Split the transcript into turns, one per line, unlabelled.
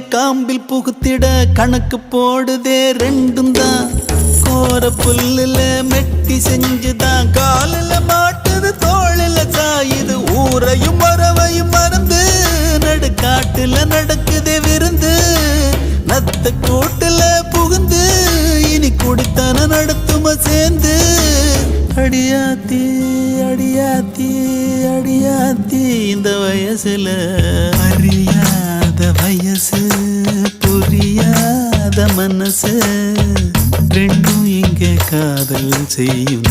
காம்பில் புகுத்திட கணக்கு போடுதே ரெண்டும் தான். கோர புல்லுல மெட்டி செஞ்சுதான் காலில் மாட்டுது தோளில சாயுது. ஊரையும் மரவையும் மறந்து நடுக்காட்டுல நடக்குதே விருந்து. நத்த கூட்டுல புகுந்து இனி குடித்தன நடத்தும சேர்ந்து. அடியாத்தி அடியாத்தி அடியாத்தி இந்த வயசுல அறியாத வயசு புரியாத மனசு ரெண்டும் இங்கே காதல் செய்யும்.